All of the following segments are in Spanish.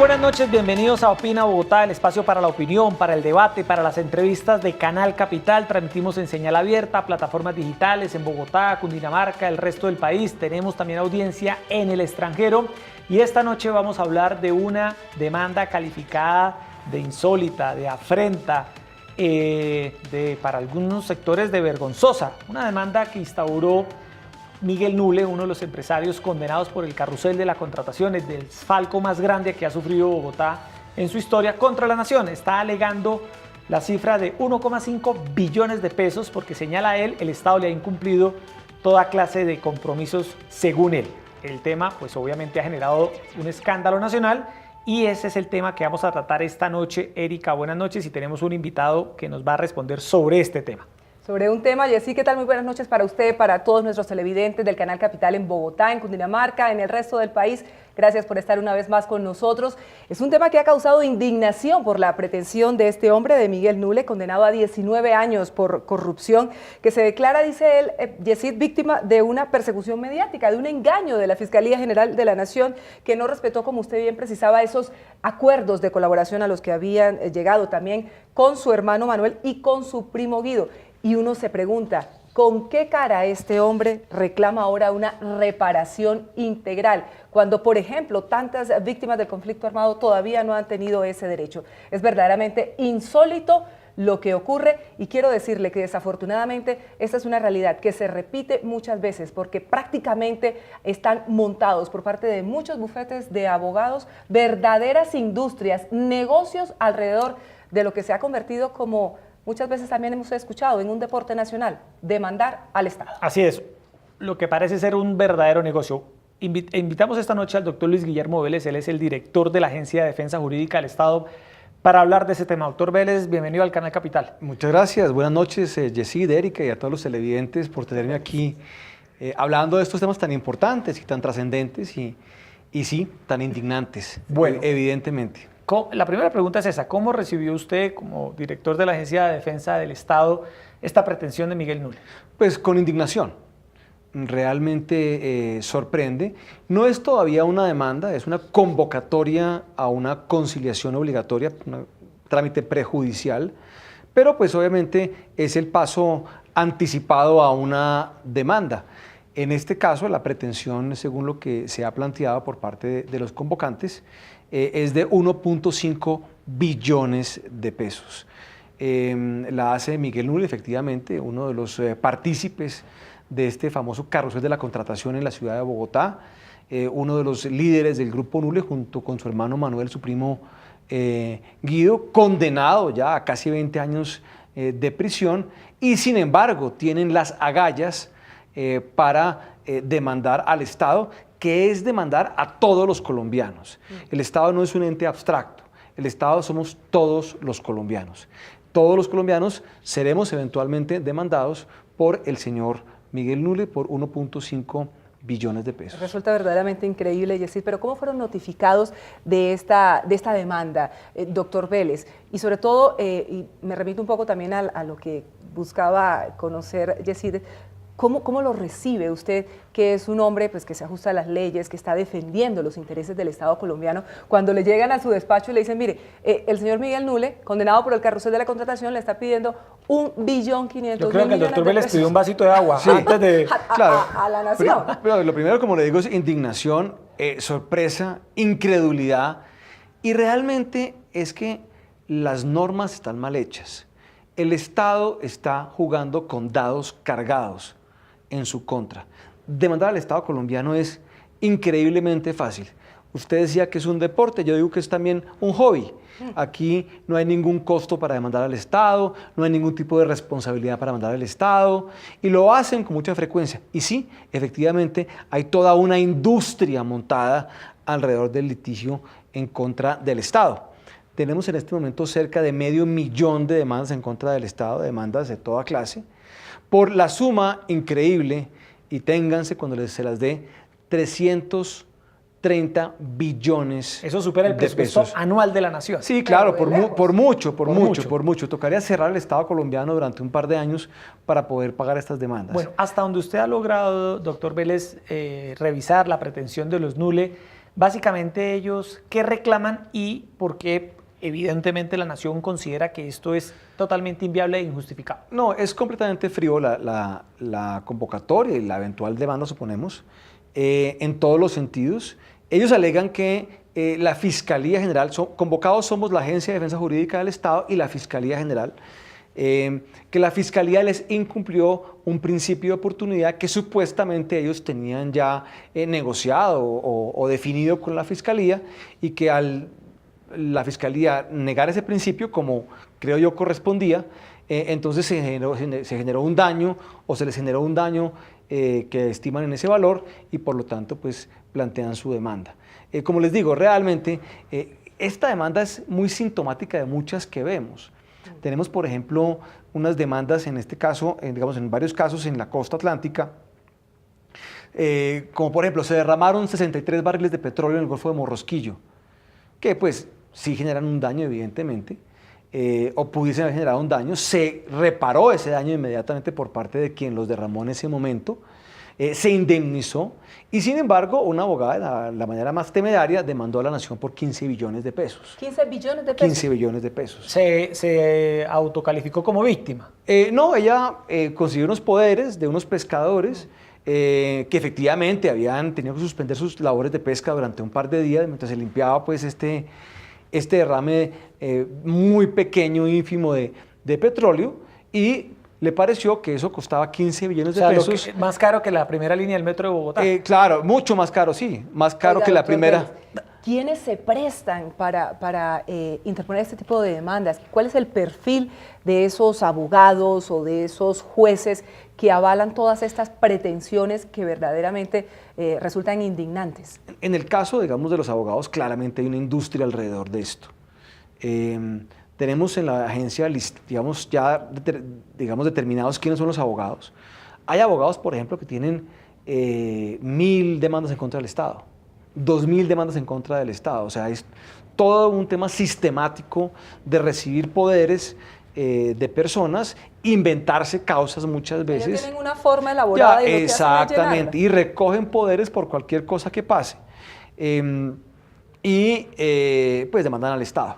buenas noches, bienvenidos a Opina Bogotá, el espacio para la opinión, para el debate, para las entrevistas de Canal Capital. Transmitimos en señal abierta, plataformas digitales en Bogotá, Cundinamarca, el resto del país. Tenemos también audiencia en el extranjero y esta noche vamos a hablar de una demanda calificada de insólita, de afrenta, para algunos sectores de vergonzosa. Una demanda que instauró Miguel Nule, uno de los empresarios condenados por el carrusel de la contratación, el desfalco más grande que ha sufrido Bogotá en su historia contra la nación. Está alegando la cifra de 1,5 billones de pesos porque, señala él, el Estado le ha incumplido toda clase de compromisos según él. El tema, pues obviamente ha generado un escándalo nacional y ese es el tema que vamos a tratar esta noche. Erika, buenas noches, y tenemos un invitado que nos va a responder sobre este tema. Sobre un tema, Jessy, ¿qué tal? Muy buenas noches para usted, para todos nuestros televidentes del Canal Capital en Bogotá, en Cundinamarca, en el resto del país. Gracias por estar una vez más con nosotros. Es un tema que ha causado indignación por la pretensión de este hombre, de Miguel Nule, condenado a 19 años por corrupción, que se declara, dice él, Jessy, víctima de una persecución mediática, de un engaño de la Fiscalía General de la Nación, que no respetó, como usted bien precisaba, esos acuerdos de colaboración a los que habían llegado también con su hermano Manuel y con su primo Guido. Y uno se pregunta, ¿con qué cara este hombre reclama ahora una reparación integral? Cuando, por ejemplo, tantas víctimas del conflicto armado todavía no han tenido ese derecho. Es verdaderamente insólito lo que ocurre y quiero decirle que desafortunadamente esta es una realidad que se repite muchas veces porque prácticamente están montados por parte de muchos bufetes de abogados verdaderas industrias, negocios alrededor de lo que se ha convertido como... Muchas veces también hemos escuchado en un deporte nacional, demandar al Estado. Así es, lo que parece ser un verdadero negocio. Invitamos esta noche al doctor Luis Guillermo Vélez, él es el director de la Agencia de Defensa Jurídica del Estado, para hablar de ese tema. Doctor Vélez, bienvenido al Canal Capital. Muchas gracias, buenas noches, Jessy, Erika y a todos los televidentes por tenerme aquí hablando de estos temas tan importantes y tan trascendentes y sí, tan indignantes, bueno, evidentemente. La primera pregunta es esa, ¿cómo recibió usted como director de la Agencia de Defensa del Estado esta pretensión de Miguel Nule? Pues con indignación, realmente sorprende. No es todavía una demanda, es una convocatoria a una conciliación obligatoria, un trámite prejudicial, pero pues obviamente es el paso anticipado a una demanda. En este caso, la pretensión, según lo que se ha planteado por parte de los convocantes, es de 1.5 billones de pesos. La hace Miguel Nule, efectivamente, uno de los partícipes de este famoso carrusel de la contratación en la ciudad de Bogotá, uno de los líderes del grupo Nule, junto con su hermano Manuel, su primo Guido, condenado ya a casi 20 años de prisión, y sin embargo tienen las agallas para demandar al Estado, que es demandar a todos los colombianos. El Estado no es un ente abstracto, el Estado somos todos los colombianos. Todos los colombianos seremos eventualmente demandados por el señor Miguel Nule por 1.5 billones de pesos. Resulta verdaderamente increíble, Jessy, pero ¿cómo fueron notificados de esta demanda, doctor Vélez? Y sobre todo, y me remito un poco también a lo que buscaba conocer, Jessy, ¿cómo lo recibe usted, que es un hombre pues, que se ajusta a las leyes, que está defendiendo los intereses del Estado colombiano, cuando le llegan a su despacho y le dicen, mire, el señor Miguel Nule, condenado por el carrusel de la contratación, le está pidiendo 1.5 billones. Yo creo que el doctor Vélez pidió un vasito de agua antes de... a la nación. Pero lo primero, como le digo, es indignación, sorpresa, incredulidad, y realmente es que las normas están mal hechas. El Estado está jugando con dados cargados en su contra. Demandar al Estado colombiano es increíblemente fácil. Usted decía que es un deporte, yo digo que es también un hobby. Aquí no hay ningún costo para demandar al Estado, no hay ningún tipo de responsabilidad para demandar al Estado, y lo hacen con mucha frecuencia. Y sí, efectivamente, hay toda una industria montada alrededor del litigio en contra del Estado. Tenemos en este momento cerca de 500.000 de demandas en contra del Estado, demandas de toda clase, por la suma increíble, y ténganse cuando se las dé, 330 billones. Eso supera el presupuesto anual de la nación. Sí, claro, por mucho. Tocaría cerrar el Estado colombiano durante un par de años para poder pagar estas demandas. Bueno, hasta donde usted ha logrado, doctor Vélez, revisar la pretensión de los Nule, Básicamente ellos, ¿qué reclaman y por qué evidentemente la Nación considera que esto es totalmente inviable e injustificado? No, es completamente frío la convocatoria y la eventual demanda, suponemos, en todos los sentidos. Ellos alegan que la Fiscalía General, convocados somos la Agencia de Defensa Jurídica del Estado y la Fiscalía General, que la Fiscalía les incumplió un principio de oportunidad que supuestamente ellos tenían ya negociado o definido con la Fiscalía, y que al la Fiscalía negar ese principio, como creo yo correspondía, entonces se generó un daño, o se les generó un daño que estiman en ese valor, y por lo tanto pues plantean su demanda. Como les digo, realmente esta demanda es muy sintomática de muchas que vemos. Tenemos, por ejemplo, unas demandas, en este caso, digamos, en varios casos en la costa atlántica, como por ejemplo, se derramaron 63 barriles de petróleo en el Golfo de Morrosquillo, que pues sí generan un daño, evidentemente, o pudiesen haber generado un daño. Se reparó ese daño inmediatamente por parte de quien los derramó en ese momento, se indemnizó, y sin embargo una abogada de la manera más temeraria demandó a la Nación por 15 billones de pesos. 15 billones de pesos. 15 billones de pesos. Se autocalificó como víctima. No, ella consiguió unos poderes de unos pescadores que efectivamente habían tenido que suspender sus labores de pesca durante un par de días mientras se limpiaba pues este derrame muy pequeño, ínfimo de petróleo, y le pareció que eso costaba 15 billones de pesos. Más caro que la primera línea del metro de Bogotá. Claro, mucho más caro, sí, más caro que la primera. Vélez, ¿quiénes se prestan para interponer este tipo de demandas? ¿Cuál es el perfil de esos abogados o de esos jueces que avalan todas estas pretensiones que verdaderamente resultan indignantes? En el caso, digamos, de los abogados, claramente hay una industria alrededor de esto. Tenemos en la agencia, digamos, ya determinados quiénes son los abogados. Hay abogados, por ejemplo, que tienen 1000 demandas en contra del Estado, 2000 demandas en contra del Estado. O sea, es todo un tema sistemático de recibir poderes de personas, inventarse causas muchas veces. Ellos tienen una forma elaborada, y lo que exactamente, hacen es y recogen poderes por cualquier cosa que pase. Pues demandan al Estado.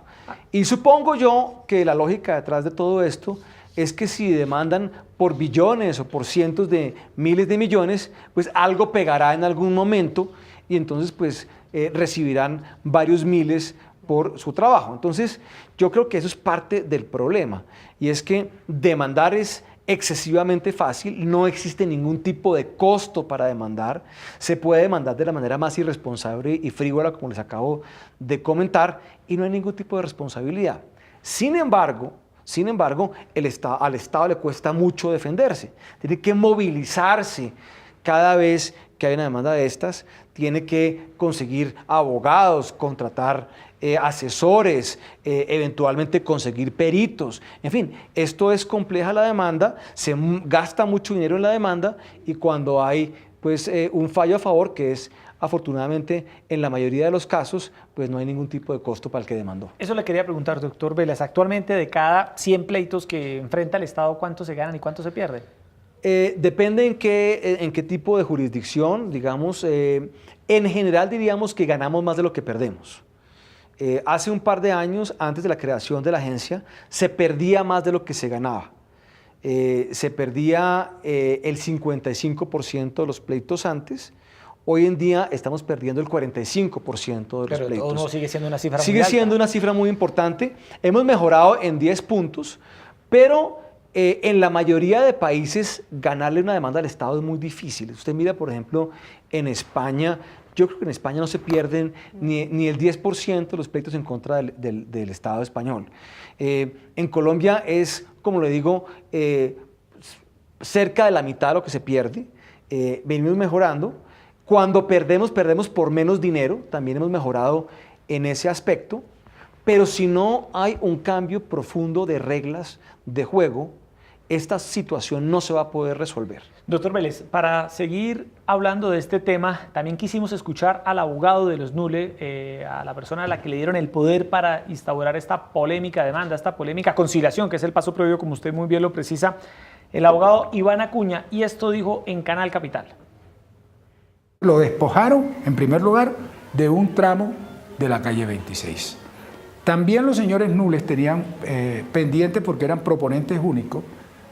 Y supongo yo que la lógica detrás de todo esto es que si demandan por billones o por cientos de miles de millones, pues algo pegará en algún momento, y entonces pues recibirán varios miles por su trabajo. Entonces yo creo que eso es parte del problema, y es que demandar es excesivamente fácil, no existe ningún tipo de costo para demandar, se puede demandar de la manera más irresponsable y frívola, como les acabo de comentar, y no hay ningún tipo de responsabilidad. Sin embargo, al Estado le cuesta mucho defenderse, tiene que movilizarse cada vez que hay una demanda de estas, tiene que conseguir abogados, contratar asesores, eventualmente conseguir peritos. En fin, esto es compleja la demanda, se gasta mucho dinero en la demanda, y cuando hay pues, un fallo a favor, que es afortunadamente en la mayoría de los casos, pues no hay ningún tipo de costo para el que demandó. Eso le quería preguntar, doctor Vélez. Actualmente, de cada 100 pleitos que enfrenta el Estado, ¿cuántos se ganan y cuántos se pierden? Depende en qué tipo de jurisdicción, digamos. En general diríamos que ganamos más de lo que perdemos. Hace un par de años, antes de la creación de la agencia, se perdía más de lo que se ganaba. Se perdía el 55% de los pleitos antes. Hoy en día estamos perdiendo el 45% de los pleitos. Pero no sigue siendo una cifra muy alta. Sigue siendo una cifra muy importante. Hemos mejorado en 10 puntos, pero en la mayoría de países ganarle una demanda al Estado es muy difícil. Usted mira, por ejemplo, en España. Yo creo que en España no se pierden ni el 10% de los pleitos en contra del Estado español. En Colombia es, como le digo, cerca de la mitad de lo que se pierde. Venimos mejorando. Cuando perdemos por menos dinero. También hemos mejorado en ese aspecto. Pero si no hay un cambio profundo de reglas de juego, esta situación no se va a poder resolver. Doctor Vélez, para seguir hablando de este tema, también quisimos escuchar al abogado de los NULE, a la persona a la que le dieron el poder para instaurar esta polémica demanda, esta polémica conciliación, que es el paso previo, como usted muy bien lo precisa, el abogado Iván Acuña, y esto dijo en Canal Capital. Lo despojaron, en primer lugar, de un tramo de la calle 26. También los señores Nules tenían pendiente, porque eran proponentes únicos,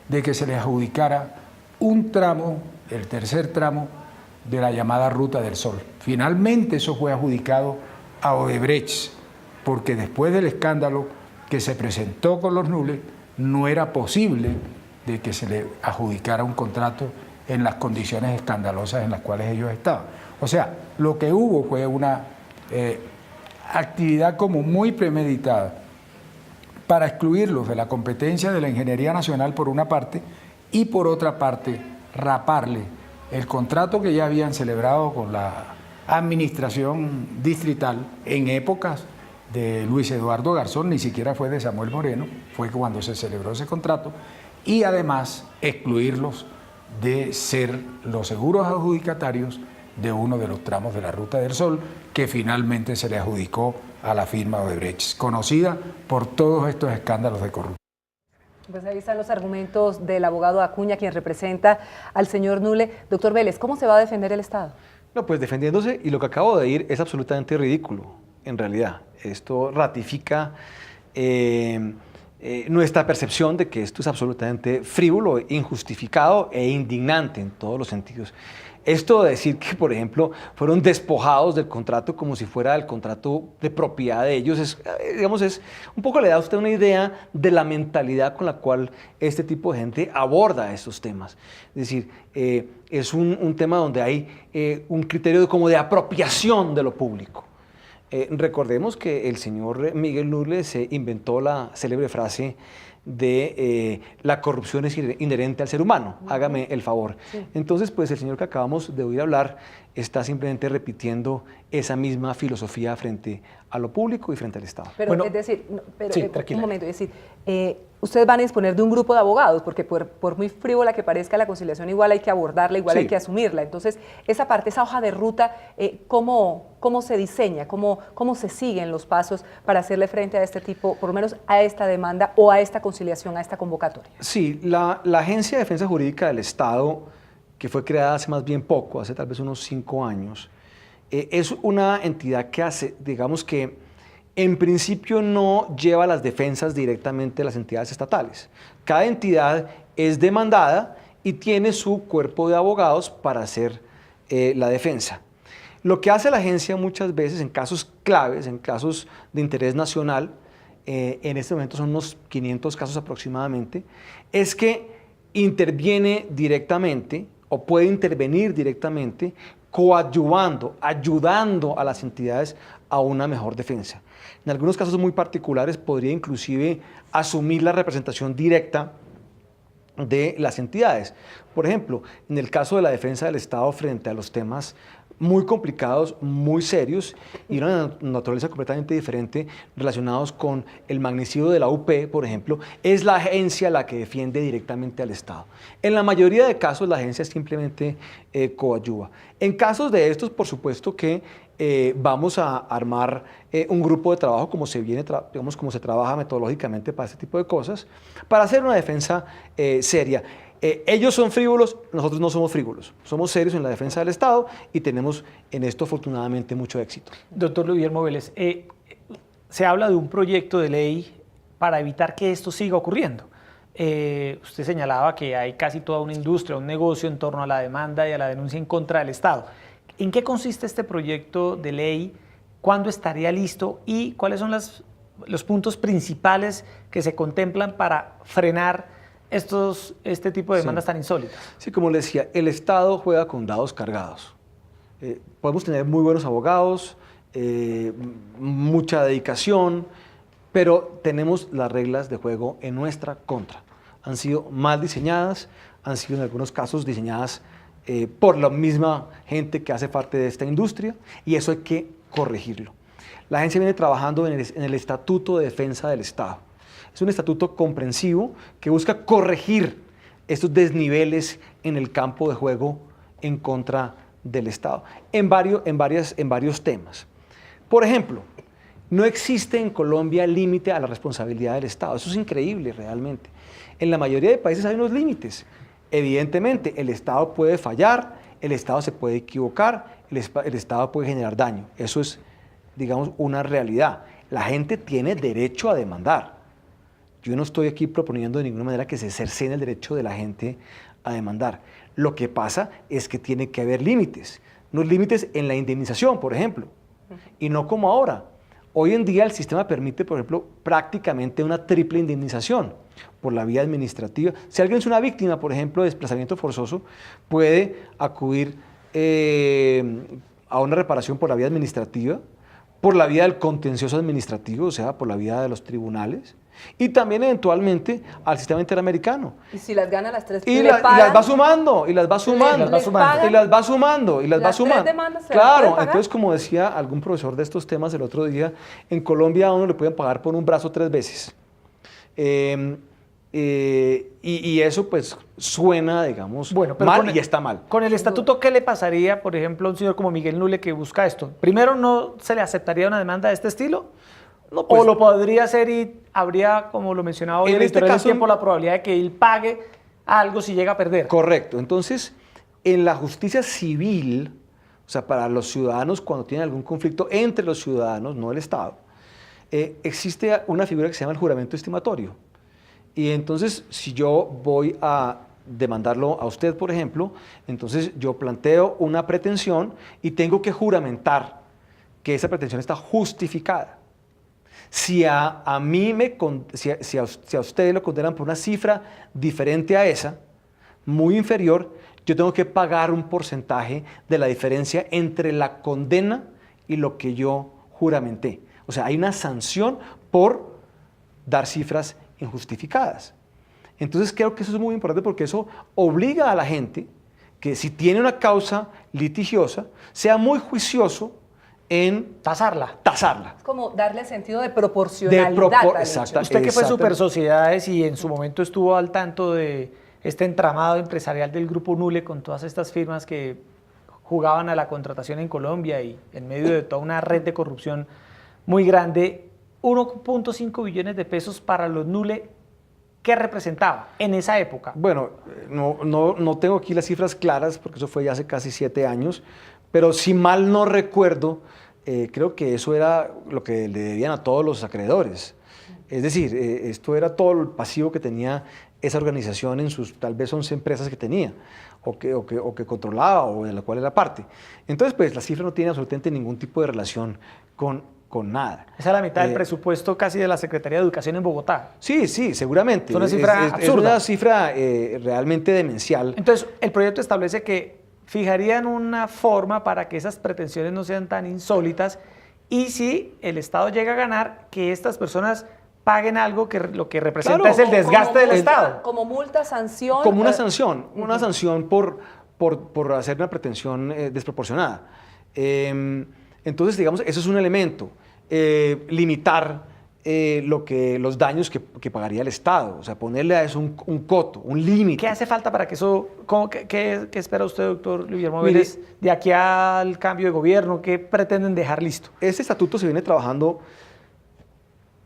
de que se les adjudicara un tramo, el tercer tramo, de la llamada Ruta del Sol. Finalmente eso fue adjudicado a Odebrecht, porque después del escándalo que se presentó con los Nules, no era posible de que se le adjudicara un contrato en las condiciones escandalosas en las cuales ellos estaban. O sea, lo que hubo fue una actividad como muy premeditada para excluirlos de la competencia de la Ingeniería Nacional por una parte, y por otra parte raparle el contrato que ya habían celebrado con la administración distrital en épocas de Luis Eduardo Garzón, ni siquiera fue de Samuel Moreno, fue cuando se celebró ese contrato, y además excluirlos de ser los seguros adjudicatarios de uno de los tramos de la Ruta del Sol, que finalmente se le adjudicó a la firma Odebrecht, conocida por todos estos escándalos de corrupción. Pues ahí están los argumentos del abogado Acuña, quien representa al señor Nule. Doctor Vélez, ¿cómo se va a defender el Estado? No, pues defendiéndose, y lo que acabo de decir es absolutamente ridículo, en realidad. Esto ratifica nuestra percepción de que esto es absolutamente frívolo, injustificado e indignante en todos los sentidos. Esto de decir que, por ejemplo, fueron despojados del contrato como si fuera el contrato de propiedad de ellos, es un poco le da a usted una idea de la mentalidad con la cual este tipo de gente aborda estos temas. Es decir, es un tema donde hay un criterio como de apropiación de lo público. Recordemos que el señor Miguel Nule se inventó la célebre frase de la corrupción es inherente al ser humano, hágame el favor. Sí. Entonces, pues el señor que acabamos de oír hablar está simplemente repitiendo esa misma filosofía frente a lo público y frente al Estado. Pero bueno, es decir, un momento, es decir, ustedes van a disponer de un grupo de abogados, porque por muy frívola que parezca la conciliación, igual hay que abordarla, igual hay que asumirla. Entonces, esa parte, esa hoja de ruta, ¿cómo se diseña? ¿Cómo se siguen los pasos para hacerle frente a este tipo, por lo menos a esta demanda o a esta conciliación, a esta convocatoria? Sí, la Agencia de Defensa Jurídica del Estado, que fue creada hace más bien poco, hace tal vez unos 5 años, es una entidad que hace, digamos que en principio no lleva las defensas directamente de las entidades estatales. Cada entidad es demandada y tiene su cuerpo de abogados para hacer la defensa. Lo que hace la agencia muchas veces en casos claves, en casos de interés nacional, en este momento son unos 500 casos aproximadamente, es que interviene directamente o puede intervenir directamente coadyuvando, ayudando a las entidades a una mejor defensa. En algunos casos muy particulares podría inclusive asumir la representación directa de las entidades. Por ejemplo, en el caso de la defensa del Estado frente a los temas muy complicados, muy serios y de una naturaleza completamente diferente relacionados con el magnicidio de la UP, por ejemplo, es la agencia la que defiende directamente al Estado. En la mayoría de casos la agencia simplemente coadyuva. En casos de estos, por supuesto que vamos a armar un grupo de trabajo como se trabaja metodológicamente para este tipo de cosas, para hacer una defensa seria. Ellos son frívolos, nosotros no somos frívolos, somos serios en la defensa del Estado y tenemos en esto afortunadamente mucho éxito. Doctor Guillermo Vélez, se habla de un proyecto de ley para evitar que esto siga ocurriendo. Usted señalaba que hay casi toda una industria, un negocio en torno a la demanda y a la denuncia en contra del Estado. ¿En qué consiste este proyecto de ley? ¿Cuándo estaría listo? ¿Y cuáles son los puntos principales que se contemplan para frenar este tipo de demandas tan insólitas? Sí, como le decía, el Estado juega con dados cargados. Podemos tener muy buenos abogados, mucha dedicación, pero tenemos las reglas de juego en nuestra contra. Han sido mal diseñadas, han sido en algunos casos diseñadas por la misma gente que hace parte de esta industria y eso hay que corregirlo. La agencia viene trabajando en el Estatuto de Defensa del Estado. Es un estatuto comprensivo que busca corregir estos desniveles en el campo de juego en contra del Estado, en varios temas. Por ejemplo, no existe en Colombia límite a la responsabilidad del Estado. Eso es increíble realmente. En la mayoría de países hay unos límites. Evidentemente, el Estado puede fallar el Estado se puede equivocar, el Estado puede generar daño. Eso es, digamos, una realidad. La gente tiene derecho a demandar. Yo no estoy aquí proponiendo de ninguna manera que se cercene el derecho de la gente a demandar. Lo que pasa es que tiene que haber límites. Unos límites en la indemnización, por ejemplo, y no como ahora. Hoy en día el sistema permite, por ejemplo, prácticamente una triple indemnización por la vía administrativa. Si alguien es una víctima, por ejemplo, de desplazamiento forzoso, puede acudir a una reparación por la vía administrativa, por la vía del contencioso administrativo, o sea, por la vía de los tribunales, y también eventualmente al sistema interamericano. Y si las gana las tres, Y las va sumando, y las va sumando, ¿Les pagan? y las va sumando, y las va ¿Las tres sumando. demandas se las Claro, puede pagar? entonces como decía algún profesor de estos temas el otro día, en Colombia a uno le pueden pagar por un brazo 3 veces. Y eso pues suena, digamos, Bueno, pero mal y está mal. Con el estatuto, ¿qué le pasaría, por ejemplo, a un señor como Miguel Nule que busca esto? Primero, ¿no se le aceptaría una demanda de este estilo? No, pues, ¿O lo podría hacer y habría, como lo mencionaba hoy en el este editorial del caso, Tiempo, la probabilidad de que él pague algo si llega a perder? Correcto. Entonces, en la justicia civil, o sea, para los ciudadanos cuando tienen algún conflicto entre los ciudadanos, no el Estado, existe una figura que se llama el juramento estimatorio. Y entonces, si yo voy a demandarlo a usted, por ejemplo, entonces yo planteo una pretensión y tengo que juramentar que esa pretensión está justificada. Si a usted lo condenan por una cifra diferente a esa, muy inferior, yo tengo que pagar un porcentaje de la diferencia entre la condena y lo que yo juramenté. O sea, hay una sanción por dar cifras injustificadas. Entonces creo que eso es muy importante porque eso obliga a la gente que si tiene una causa litigiosa, sea muy juicioso en Tasarla. Es como darle sentido de proporcionalidad al hecho. Usted que fue Super Sociedades y en su momento estuvo al tanto de este entramado empresarial del Grupo Nule con todas estas firmas que jugaban a la contratación en Colombia y en medio de toda una red de corrupción muy grande, 1.5 billones de pesos para los Nule, ¿qué representaba en esa época? Bueno, no tengo aquí las cifras claras porque eso fue ya hace casi 7 años, pero si mal no recuerdo, creo que eso era lo que le debían a todos los acreedores. Es decir, esto era todo el pasivo que tenía esa organización en sus tal vez 11 empresas que tenía o que controlaba o de la cual era parte. Entonces, pues la cifra no tiene absolutamente ningún tipo de relación con nada. Esa es la mitad del presupuesto casi de la Secretaría de Educación en Bogotá. Sí, seguramente. Es una cifra absurda. Es una cifra realmente demencial. Entonces, el proyecto establece que fijarían una forma para que esas pretensiones no sean tan insólitas y si el Estado llega a ganar, que estas personas paguen algo que lo que representa Claro, es el desgaste del multa, Estado. Como multa, sanción. Como una sanción por hacer una pretensión desproporcionada. Entonces, digamos, eso es un elemento. Limitar los daños que pagaría el Estado, o sea, ponerle a eso un coto, un límite. ¿Qué hace falta para que eso, qué espera usted, doctor Guillermo Mire, Vélez, de aquí al cambio de gobierno? ¿Qué pretenden dejar listo? Este estatuto se viene trabajando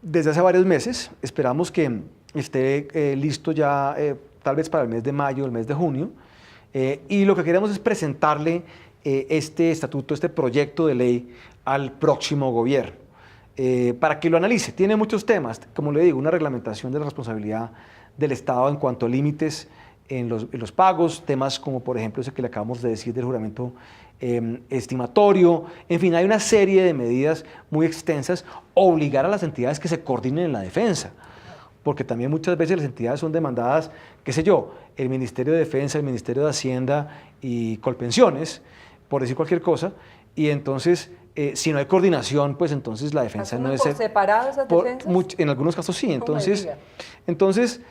desde hace varios meses, esperamos que esté listo ya tal vez para el mes de mayo, el mes de junio, y lo que queremos es presentarle este estatuto, este proyecto de ley al próximo gobierno. Para que lo analice. Tiene muchos temas, como le digo, una reglamentación de la responsabilidad del Estado en cuanto a límites en los pagos, temas como por ejemplo ese que le acabamos de decir del juramento estimatorio, en fin, hay una serie de medidas muy extensas, obligar a las entidades que se coordinen en la defensa, porque también muchas veces las entidades son demandadas, qué sé yo, el Ministerio de Defensa, el Ministerio de Hacienda y Colpensiones, por decir cualquier cosa, y entonces si no hay coordinación, pues entonces la defensa no es... ¿Por separado esas defensas? En algunos casos sí. Entonces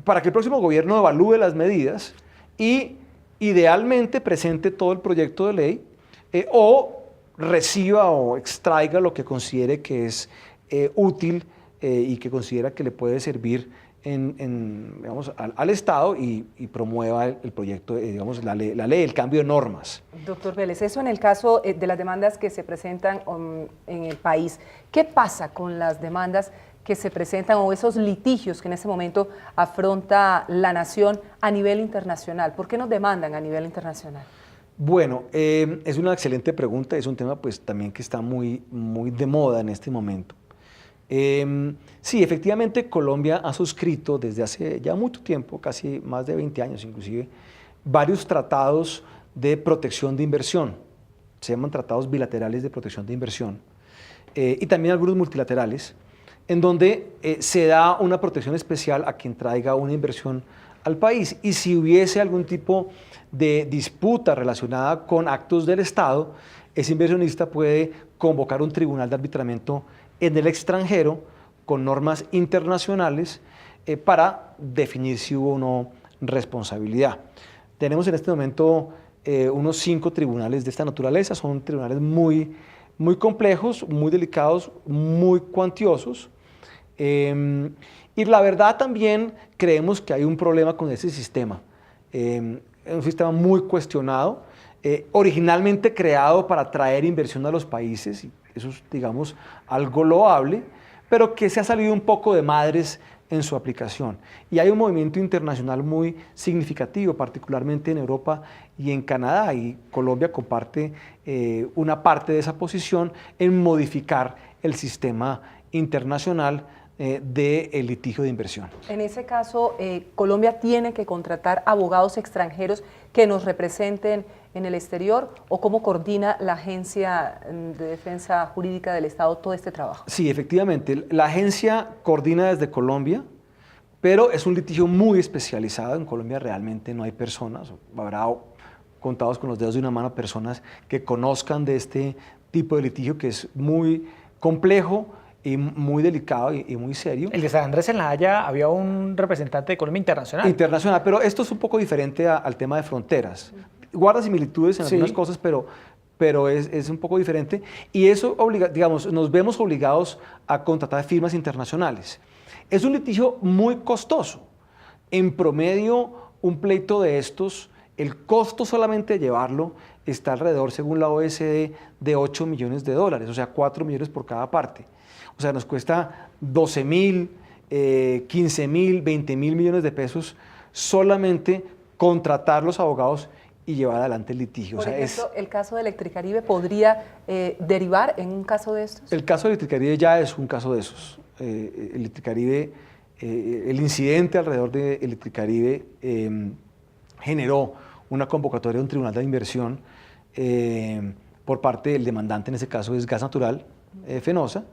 para que el próximo gobierno evalúe las medidas y idealmente presente todo el proyecto de ley o reciba o extraiga lo que considere que es útil y que considera que le puede servir digamos, al Estado y promueva el proyecto, digamos, la ley, el cambio de normas. Doctor Vélez, eso en el caso de las demandas que se presentan en el país, ¿qué pasa con las demandas que se presentan o esos litigios que en este momento afronta la nación a nivel internacional? ¿Por qué nos demandan a nivel internacional? Bueno, es una excelente pregunta, es un tema pues también que está muy de moda en este momento. Sí, efectivamente Colombia ha suscrito desde hace ya mucho tiempo, casi más de 20 años inclusive, varios tratados de protección de inversión, se llaman tratados bilaterales de protección de inversión, y también algunos multilaterales, en donde se da una protección especial a quien traiga una inversión al país. Y si hubiese algún tipo de disputa relacionada con actos del Estado, ese inversionista puede convocar un tribunal de arbitramiento en el extranjero con normas internacionales para definir si hubo o no responsabilidad. Tenemos en este momento unos 5 tribunales de esta naturaleza, son tribunales muy complejos, muy delicados, muy cuantiosos. Y la verdad también creemos que hay un problema con ese sistema. Es un sistema muy cuestionado, originalmente creado para atraer inversión a los países, y eso es, digamos, algo loable, pero que se ha salido un poco de madres en su aplicación. Y hay un movimiento internacional muy significativo, particularmente en Europa y en Canadá, y Colombia comparte una parte de esa posición en modificar el sistema internacional del litigio de inversión. En ese caso, ¿Colombia tiene que contratar abogados extranjeros que nos representen en el exterior o cómo coordina la Agencia de Defensa Jurídica del Estado todo este trabajo? Sí, efectivamente, la agencia coordina desde Colombia, pero es un litigio muy especializado. En Colombia realmente no hay personas, habrá contados con los dedos de una mano personas que conozcan de este tipo de litigio que es muy complejo y muy delicado y muy serio. El de San Andrés en La Haya había un representante de Colombia internacional. Internacional, pero esto es un poco diferente al tema de fronteras. Guarda similitudes en algunas cosas, pero es un poco diferente. Y eso obliga, digamos, nos vemos obligados a contratar firmas internacionales. Es un litigio muy costoso. En promedio, un pleito de estos, el costo solamente de llevarlo está alrededor, según la OSD, de $8 millones, o sea, 4 millones por cada parte. O sea, nos cuesta 12.000, 15.000, 20.000 millones de pesos solamente contratar los abogados y llevar adelante el litigio. Por ejemplo, ¿el caso de Electricaribe podría derivar en un caso de estos? El caso de Electricaribe ya es un caso de esos. Electricaribe, el incidente alrededor de Electricaribe generó una convocatoria de un tribunal de inversión por parte del demandante, en ese caso es Gas Natural, Fenosa.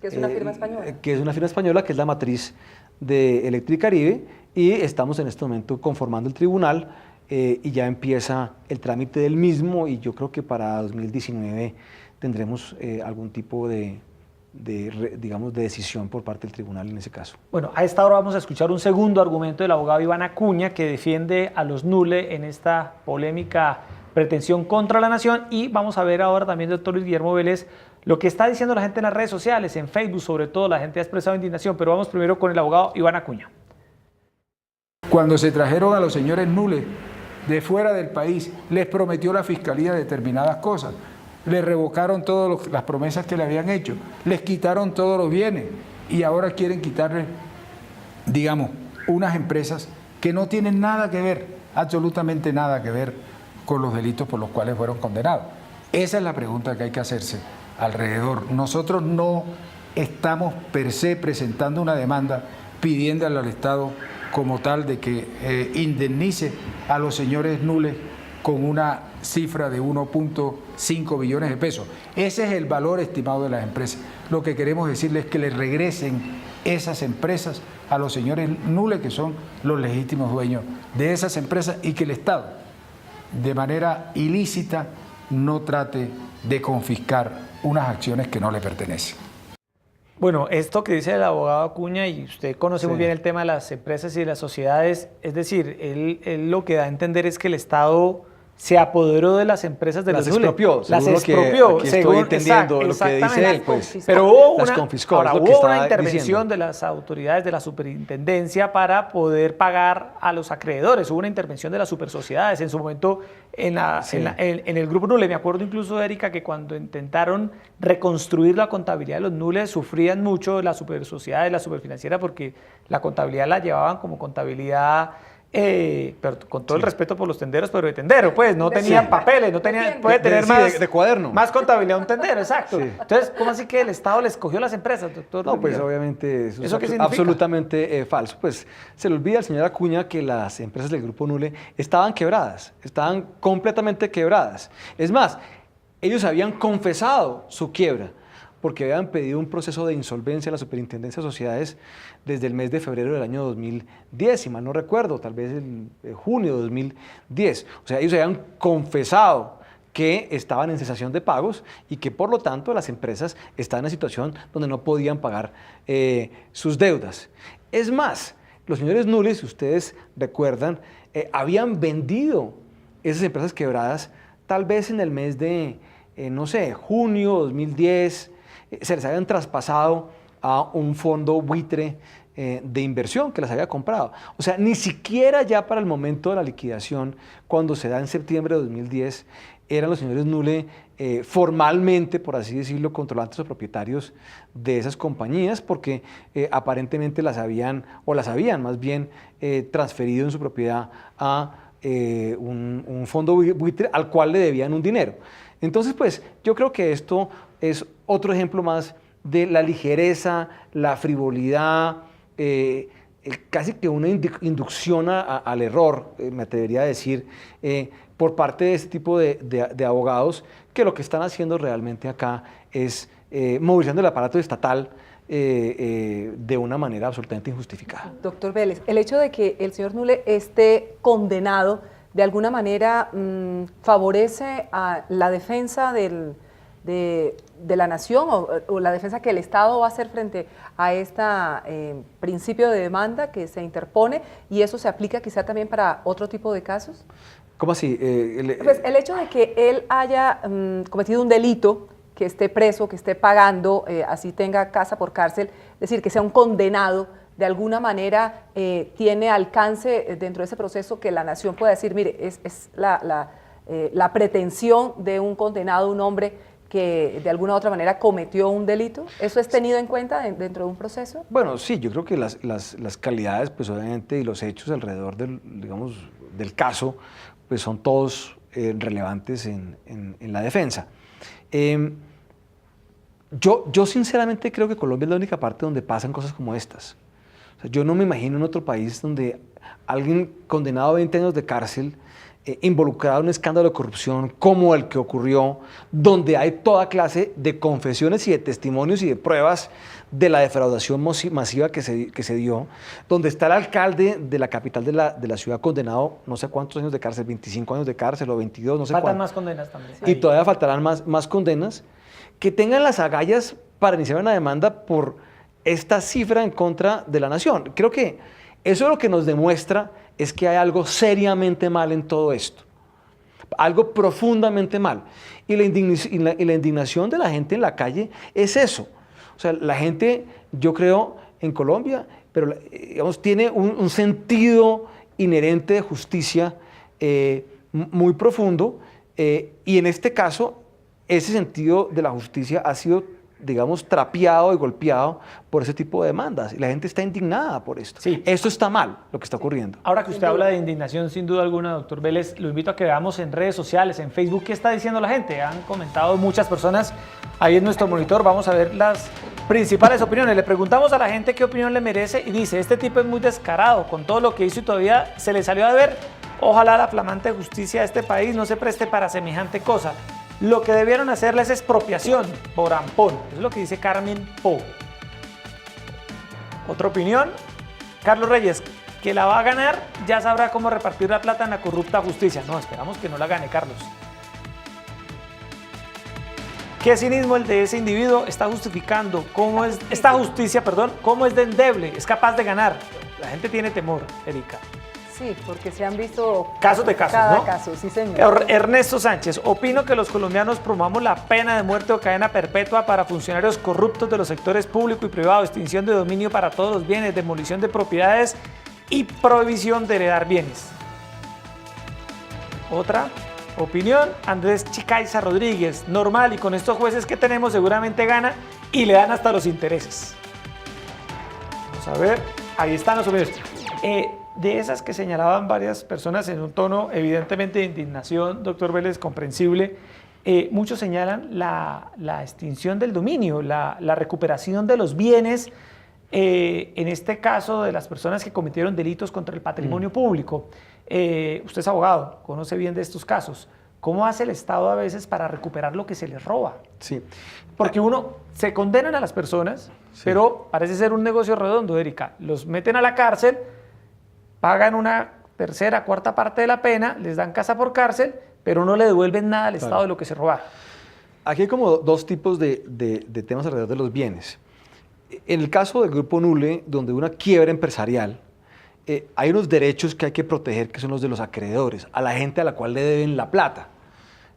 Que es una firma española. Que es una firma española, que es la matriz de Electricaribe, y estamos en este momento conformando el tribunal y ya empieza el trámite del mismo, y yo creo que para 2019 tendremos algún tipo digamos, de decisión por parte del tribunal en ese caso. Bueno, a esta hora vamos a escuchar un segundo argumento del abogado Iván Acuña, que defiende a los NULE en esta polémica pretensión contra la nación, y vamos a ver ahora también, doctor Luis Guillermo Vélez, lo que está diciendo la gente en las redes sociales, en Facebook sobre todo, la gente ha expresado indignación, pero vamos primero con el abogado Iván Acuña. Cuando se trajeron a los señores NULE de fuera del país, les prometió la Fiscalía determinadas cosas, les revocaron todas las promesas que le habían hecho, les quitaron todos los bienes y ahora quieren quitarles, digamos, unas empresas que no tienen nada que ver, absolutamente nada que ver con los delitos por los cuales fueron condenados. Esa es la pregunta que hay que hacerse alrededor. Nosotros no estamos per se presentando una demanda pidiéndole al Estado como tal de que indemnice a los señores NULE con una cifra de 1.5 billones de pesos. Ese es el valor estimado de las empresas. Lo que queremos decirles es que le regresen esas empresas a los señores NULE, que son los legítimos dueños de esas empresas, y que el Estado, de manera ilícita, no trate de confiscar unas acciones que no le pertenecen. Bueno, esto que dice el abogado Acuña, y usted conoce muy bien el tema de las empresas y de las sociedades, es decir, él lo que da a entender es que el Estado se apoderó de las empresas de Las los Nule. expropió, Las según lo que expropió, aquí estoy entendiendo lo que dice él, pues. Pero hubo las una, confiscó, ahora, es lo que hubo estaba una intervención diciendo. de las autoridades de la superintendencia para poder pagar a los acreedores. Hubo una intervención de las supersociedades en su momento en el grupo Nule. Me acuerdo incluso, Erika, que cuando intentaron reconstruir la contabilidad de los Nule sufrían mucho las supersociedades, la superfinanciera, porque la contabilidad la llevaban como contabilidad... pero con todo el respeto por los tenderos, pero de tendero, pues no tenían papeles, no tenían, puede tener más de cuaderno. más contabilidad un tendero, exacto. Sí. Entonces, ¿cómo así que el Estado les cogió las empresas, doctor? No, pues Miguel? obviamente eso ¿Eso qué es significa? absolutamente falso. Pues se le olvida al señor Acuña que las empresas del Grupo Nule estaban quebradas, estaban completamente quebradas. Es más, ellos habían confesado su quiebra porque habían pedido un proceso de insolvencia a la Superintendencia de Sociedades desde el mes de febrero del año 2010, si mal no recuerdo, tal vez el junio de 2010. O sea, ellos habían confesado que estaban en cesación de pagos y que por lo tanto las empresas estaban en situación donde no podían pagar sus deudas. Es más, los señores Nule, si ustedes recuerdan, habían vendido esas empresas quebradas tal vez en el mes de, no sé, junio 2010, se les habían traspasado a un fondo buitre de inversión que las había comprado. O sea, ni siquiera ya para el momento de la liquidación, cuando se da en septiembre de 2010, eran los señores Nule formalmente, por así decirlo, controlantes o propietarios de esas compañías, porque aparentemente las habían más bien transferido en su propiedad a un fondo buitre al cual le debían un dinero. Entonces, pues yo creo que esto es otro ejemplo más de la ligereza, la frivolidad, casi que una inducción al error, me atrevería a decir, por parte de este tipo de abogados, que lo que están haciendo realmente acá es movilizando el aparato estatal de una manera absolutamente injustificada. Doctor Vélez, el hecho de que el señor Nule esté condenado, de alguna manera favorece a la defensa de la nación o la defensa que el Estado va a hacer frente a este principio de demanda que se interpone, y eso se aplica quizá también para otro tipo de casos. ¿Cómo así? Pues el hecho de que él haya cometido un delito, que esté preso, que esté pagando, así tenga casa por cárcel, es decir, que sea un condenado, de alguna manera tiene alcance dentro de ese proceso que la nación pueda decir, mire, es la pretensión de un condenado, un hombre que de alguna u otra manera cometió un delito. ¿Eso es tenido en cuenta dentro de un proceso? Bueno, sí, yo creo que las calidades, pues obviamente, y los hechos alrededor del caso, pues son todos relevantes en la defensa. Yo sinceramente creo que Colombia es la única parte donde pasan cosas como estas. O sea, yo no me imagino en otro país donde alguien condenado a 20 años de cárcel, involucrado en un escándalo de corrupción como el que ocurrió, donde hay toda clase de confesiones y de testimonios y de pruebas de la defraudación masiva que se dio, donde está el alcalde de la capital de la ciudad condenado no sé cuántos años de cárcel, 25 años de cárcel o 22, no sé cuántos. Faltan más condenas también. Y todavía faltarán más condenas, que tengan las agallas para iniciar una demanda por esta cifra en contra de la nación. Creo que eso lo que nos demuestra es que hay algo seriamente mal en todo esto, algo profundamente mal. Y la indignación de la gente en la calle es eso. O sea, la gente, yo creo, en Colombia, pero digamos, tiene un sentido inherente de justicia muy profundo, y en este caso, ese sentido de la justicia ha sido, digamos, trapeado y golpeado por ese tipo de demandas. Y la gente está indignada por esto. Sí. Esto está mal, lo que está ocurriendo. Ahora que usted habla de indignación, sin duda alguna, doctor Vélez, lo invito a que veamos en redes sociales, en Facebook, qué está diciendo la gente. Han comentado muchas personas ahí en nuestro monitor. Vamos a ver las principales opiniones. Le preguntamos a la gente qué opinión le merece y dice, este tipo es muy descarado con todo lo que hizo y todavía se le salió a deber. Ojalá la flamante justicia de este país no se preste para semejante cosa. Lo que debieron hacerles es expropiación por ampón. Eso es lo que dice Carmen Po. Otra opinión, Carlos Reyes, que la va a ganar, ya sabrá cómo repartir la plata en la corrupta justicia. No, esperamos que no la gane, Carlos. Qué cinismo el de ese individuo, está justificando cómo es, esta justicia, cómo es de endeble, es capaz de ganar. La gente tiene temor, Erika. Sí, porque se han visto Casos de casos, cada ¿no? caso, sí señor. Ernesto Sánchez, opino que los colombianos promovamos la pena de muerte o cadena perpetua para funcionarios corruptos de los sectores público y privado, extinción de dominio para todos los bienes, demolición de propiedades y prohibición de heredar bienes. Otra opinión, Andrés Chicaiza Rodríguez, normal, y con estos jueces que tenemos seguramente gana y le dan hasta los intereses. Vamos a ver, ahí están los opiniones. De esas que señalaban varias personas en un tono evidentemente de indignación, doctor Vélez, comprensible, muchos señalan la extinción del dominio, la recuperación de los bienes, en este caso de las personas que cometieron delitos contra el patrimonio público. Usted es abogado, conoce bien de estos casos. ¿Cómo hace el Estado a veces para recuperar lo que se les roba? Sí. Porque se condenan a las personas, sí, pero parece ser un negocio redondo, Erika. Los meten a la cárcel, pagan una tercera, cuarta parte de la pena, les dan casa por cárcel, pero no le devuelven nada al Estado de lo que se robaron. Aquí hay como dos tipos de temas alrededor de los bienes. En el caso del Grupo Nule, donde una quiebra empresarial, hay unos derechos que hay que proteger, que son los de los acreedores, a la gente a la cual le deben la plata.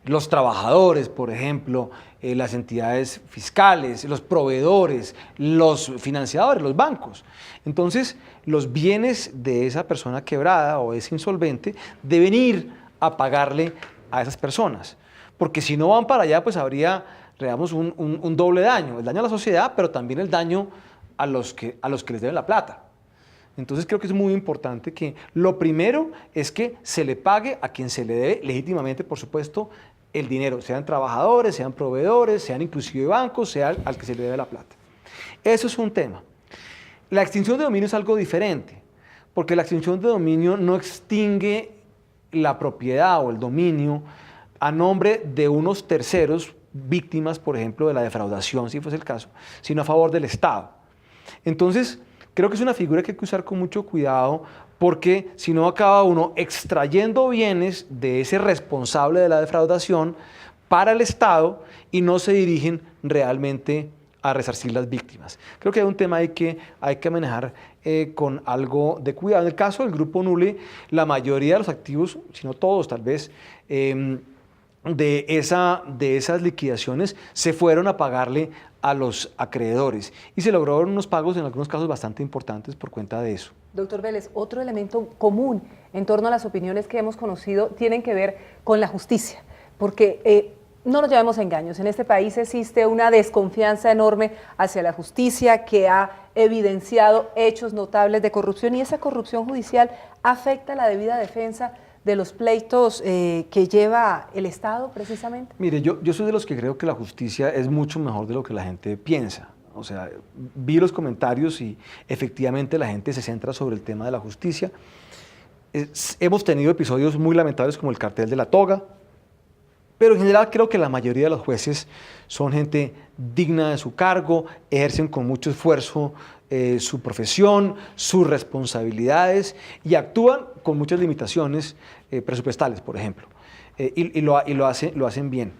Los trabajadores, por ejemplo, las entidades fiscales, los proveedores, los financiadores, los bancos. Entonces, los bienes de esa persona quebrada o ese insolvente deben ir a pagarle a esas personas. Porque si no van para allá, pues habría, digamos, un doble daño. El daño a la sociedad, pero también el daño a los que les deben la plata. Entonces creo que es muy importante que lo primero es que se le pague a quien se le debe legítimamente, por supuesto, el dinero, sean trabajadores, sean proveedores, sean inclusive bancos, sea al que se le debe la plata. Eso es un tema. La extinción de dominio es algo diferente, porque la extinción de dominio no extingue la propiedad o el dominio a nombre de unos terceros, víctimas, por ejemplo, de la defraudación, si fuese el caso, sino a favor del Estado. Entonces, creo que es una figura que hay que usar con mucho cuidado, porque si no acaba uno extrayendo bienes de ese responsable de la defraudación para el Estado y no se dirigen realmente a resarcir las víctimas. Creo que hay un tema ahí que hay que manejar con algo de cuidado. En el caso del Grupo Nule, la mayoría de los activos, si no todos tal vez, de esas liquidaciones se fueron a pagarle a los acreedores y se lograron unos pagos en algunos casos bastante importantes por cuenta de eso. Doctor Vélez, otro elemento común en torno a las opiniones que hemos conocido tienen que ver con la justicia, porque no nos llevemos a engaños, en este país existe una desconfianza enorme hacia la justicia que ha evidenciado hechos notables de corrupción y esa corrupción judicial afecta la debida defensa de los pleitos que lleva el Estado precisamente. Mire, yo soy de los que creo que la justicia es mucho mejor de lo que la gente piensa. O sea, vi los comentarios y efectivamente la gente se centra sobre el tema de la justicia. Hemos tenido episodios muy lamentables como el cartel de la toga, pero en general creo que la mayoría de los jueces son gente digna de su cargo, ejercen con mucho esfuerzo su profesión, sus responsabilidades y actúan con muchas limitaciones presupuestales, por ejemplo, y lo hacen bien.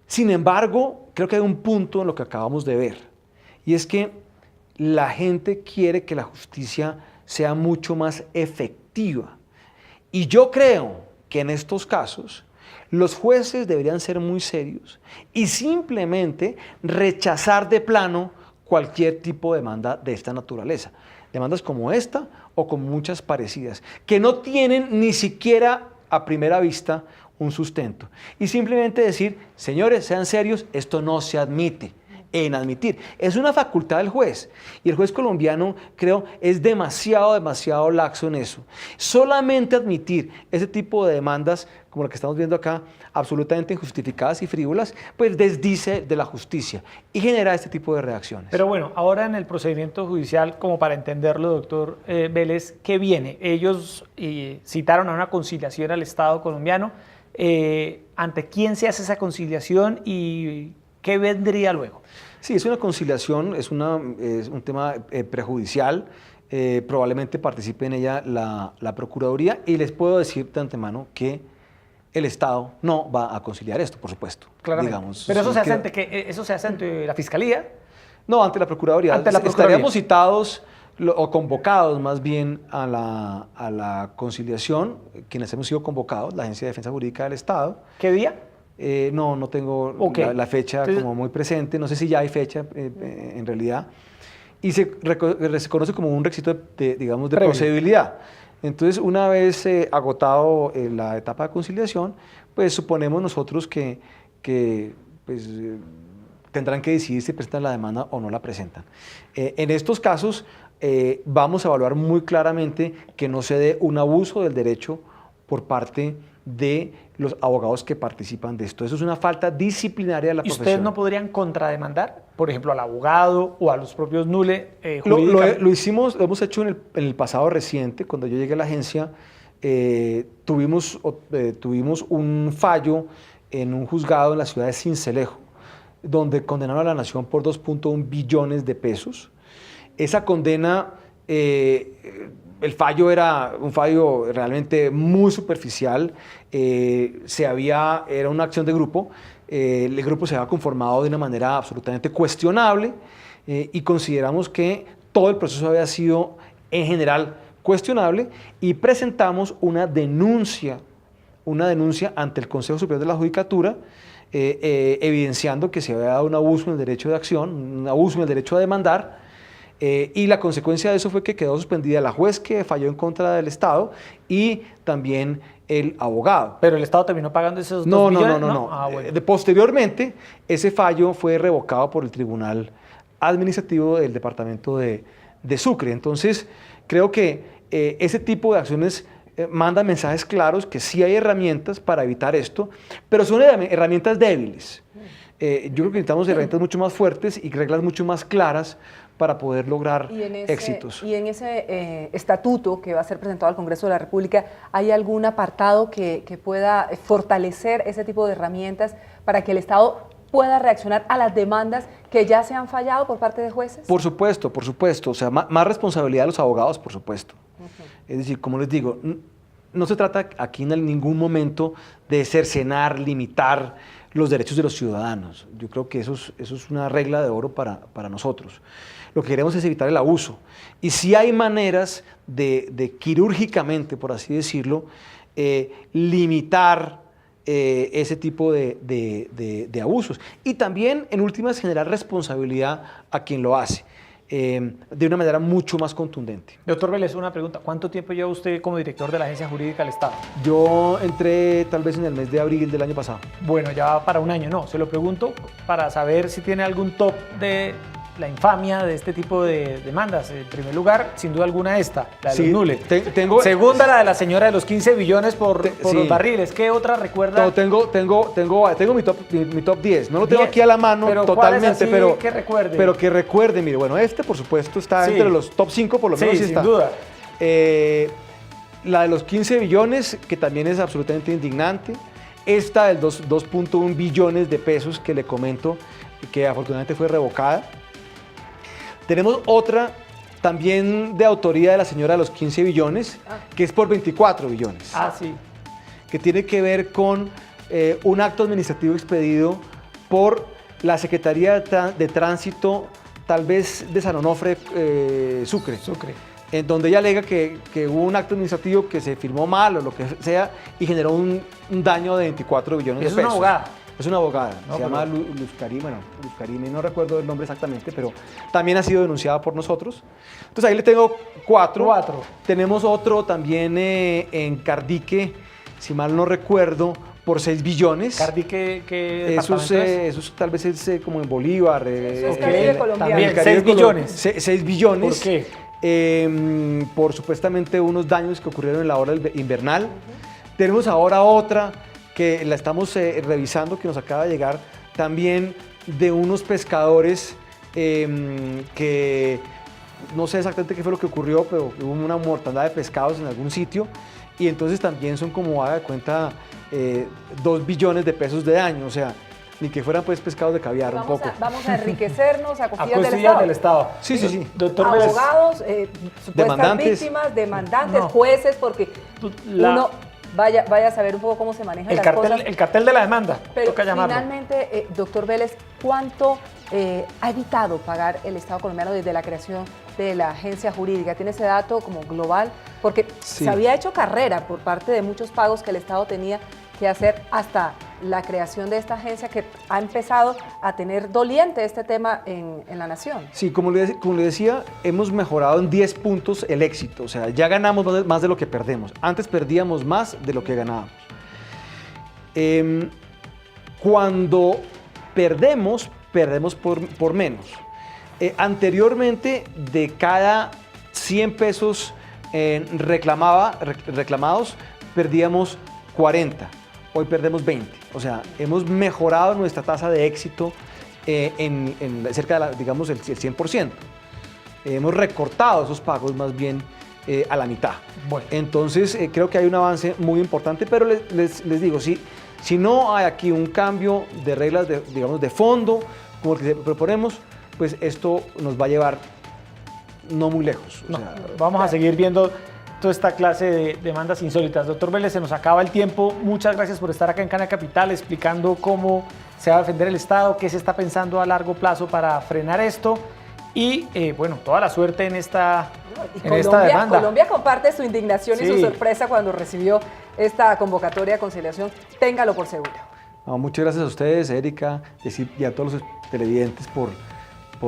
Sin embargo, creo que hay un punto en lo que acabamos de ver, y es que la gente quiere que la justicia sea mucho más efectiva. Y yo creo que en estos casos los jueces deberían ser muy serios y simplemente rechazar de plano cualquier tipo de demanda de esta naturaleza. Demandas como esta o como muchas parecidas, que no tienen ni siquiera a primera vista un sustento. Y simplemente decir, señores, sean serios, esto no se admite. En admitir. Es una facultad del juez y el juez colombiano, creo, es demasiado laxo en eso. Solamente admitir ese tipo de demandas, como la que estamos viendo acá, absolutamente injustificadas y frívolas, pues desdice de la justicia y genera este tipo de reacciones. Pero bueno, ahora en el procedimiento judicial, como para entenderlo, doctor Vélez, ¿qué viene? Ellos citaron a una conciliación al Estado colombiano. ¿Ante quién se hace esa conciliación y qué vendría luego? Sí, es una conciliación, es un tema prejudicial, probablemente participe en ella la Procuraduría y les puedo decir de antemano que el Estado no va a conciliar esto, por supuesto. Claramente. Digamos, pero eso se hace ante la Fiscalía. No, ante la Procuraduría. Ante la Procuraduría. Estaríamos citados o convocados más bien a la conciliación, quienes hemos sido convocados, la Agencia de Defensa Jurídica del Estado. ¿Qué día? No tengo la fecha Entonces, como muy presente, no sé si ya hay fecha en realidad, y se conoce como un requisito digamos, de procedibilidad. Entonces, una vez agotado la etapa de conciliación, pues suponemos nosotros que pues, tendrán que decidir si presentan la demanda o no la presentan. En estos casos, vamos a evaluar muy claramente que no se dé un abuso del derecho por parte de los abogados que participan de esto. Eso es una falta disciplinaria de la profesión. ¿Y ustedes no podrían contrademandar, por ejemplo, al abogado o a los propios NULE jurídicamente? Lo hemos hecho en el pasado reciente. Cuando yo llegué a la agencia, tuvimos un fallo en un juzgado en la ciudad de Sincelejo, donde condenaron a la nación por 2.1 billones de pesos. Esa condena, el fallo era un fallo realmente muy superficial, era una acción de grupo, el grupo se había conformado de una manera absolutamente cuestionable y consideramos que todo el proceso había sido en general cuestionable y presentamos una denuncia ante el Consejo Superior de la Judicatura, evidenciando que se había dado un abuso en el derecho de acción, un abuso en el derecho a demandar, y la consecuencia de eso fue que quedó suspendida la juez que falló en contra del Estado y también el abogado. ¿Pero el Estado terminó pagando esos 2 billones? No. Ah, bueno. Posteriormente, ese fallo fue revocado por el Tribunal Administrativo del Departamento de Sucre. Entonces, creo que ese tipo de acciones mandan mensajes claros que sí hay herramientas para evitar esto, pero son herramientas débiles. Yo creo que necesitamos herramientas mucho más fuertes y reglas mucho más claras para poder lograr éxitos. Y en ese estatuto que va a ser presentado al Congreso de la República, ¿hay algún apartado que pueda fortalecer ese tipo de herramientas para que el Estado pueda reaccionar a las demandas que ya se han fallado por parte de jueces? Por supuesto. O sea, más responsabilidad de los abogados, por supuesto. Es decir, como les digo, no se trata aquí en ningún momento de cercenar, limitar los derechos de los ciudadanos. Yo creo que eso es una regla de oro para nosotros. Lo que queremos es evitar el abuso. Y sí hay maneras de quirúrgicamente, por así decirlo, limitar ese tipo de abusos. Y también, en últimas, generar responsabilidad a quien lo hace, de una manera mucho más contundente. Doctor Vélez, una pregunta. ¿Cuánto tiempo lleva usted como director de la Agencia Jurídica del Estado? Yo entré tal vez en el mes de abril del año pasado. Bueno, ya va para un año. No, se lo pregunto para saber si tiene algún top de la infamia de este tipo de demandas. En primer lugar, sin duda alguna esta, la de los NULE. Segunda, la de la señora de los 15 billones por los barriles. ¿Qué otra recuerda? No, tengo mi top 10. No lo tengo 10. Aquí a la mano, pero totalmente, pero que recuerde. Pero que recuerde, mire, bueno, por supuesto está entre los top 5, por lo menos sí sin está. duda. La de los 15 billones, que también es absolutamente indignante. Esta del 2.1 billones de pesos que le comento, que afortunadamente fue revocada. Tenemos otra también de autoría de la señora de los 15 billones, que es por 24 billones. Sí. Que tiene que ver con un acto administrativo expedido por la Secretaría de Tránsito, tal vez de San Onofre, Sucre. En donde ella alega que hubo un acto administrativo que se firmó mal o lo que sea y generó un daño de 24 billones de pesos. Es una abogada. Es una abogada, se llama Luz Karime, no recuerdo el nombre exactamente, pero también ha sido denunciada por nosotros. Entonces ahí le tengo 4. Tenemos otro también en Cardique, si mal no recuerdo, por 6 billones. ¿Cardique qué eso tal vez es como en Bolívar. Eso es Caribe colombiano. También 6 billones. 6 billones. ¿Por qué? Por supuestamente unos daños que ocurrieron en la hora invernal. Tenemos ahora otra que la estamos revisando, que nos acaba de llegar, también de unos pescadores que no sé exactamente qué fue lo que ocurrió, pero hubo una mortandad de pescados en algún sitio y entonces también son como, haga de cuenta, 2 billones de pesos de daño, o sea, ni que fueran pues pescados de caviar un poco. Vamos a enriquecernos a costillas del Estado. Sí. Doctor abogados, supuestas víctimas, demandantes, jueces, porque uno vaya a saber un poco cómo se manejan las cosas. El cartel de la demanda, pero toca llamarlo. Finalmente, doctor Vélez, ¿cuánto ha evitado pagar el Estado colombiano desde la creación de la agencia jurídica? ¿Tiene ese dato como global? Porque Sí. se había hecho carrera por parte de muchos pagos que el Estado tenía que hacer hasta la creación de esta agencia que ha empezado a tener doliente este tema en la nación. Sí, como le decía, hemos mejorado en 10 puntos el éxito. O sea, ya ganamos más de lo que perdemos. Antes perdíamos más de lo que ganábamos. Cuando perdemos por menos. Anteriormente, de cada 100 pesos reclamados, perdíamos 40. Hoy perdemos 20. O sea, hemos mejorado nuestra tasa de éxito en cerca de, digamos, el 100%. Hemos recortado esos pagos más bien a la mitad. Bueno. Entonces, creo que hay un avance muy importante, pero les digo, si no hay aquí un cambio de reglas, digamos, de fondo, como el que proponemos, pues esto nos va a llevar no muy lejos. O sea, Vamos a seguir viendo toda esta clase de demandas insólitas. Doctor Vélez, se nos acaba el tiempo. Muchas gracias por estar acá en Canal Capital explicando cómo se va a defender el Estado, qué se está pensando a largo plazo para frenar esto y, bueno, toda la suerte en esta demanda. Colombia comparte su indignación y su Sí. sorpresa cuando recibió esta convocatoria de conciliación. Téngalo por seguro. no, muchas gracias a ustedes, Erika, y a todos los televidentes por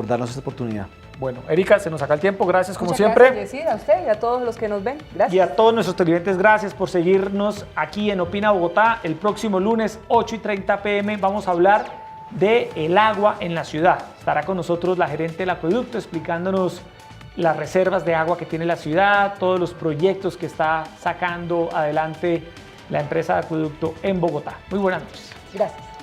darnos esta oportunidad. Bueno, Erika, se nos acaba el tiempo. Gracias como Muchas siempre. Gracias, Yesid, a usted y a todos los que nos ven. Gracias. Y a todos nuestros televidentes, gracias por seguirnos aquí en Opina Bogotá. El próximo lunes, 8:30 p.m., vamos a hablar del agua en la ciudad. Estará con nosotros la gerente del acueducto explicándonos las reservas de agua que tiene la ciudad, todos los proyectos que está sacando adelante la empresa de acueducto en Bogotá. Muy buenas noches. Gracias.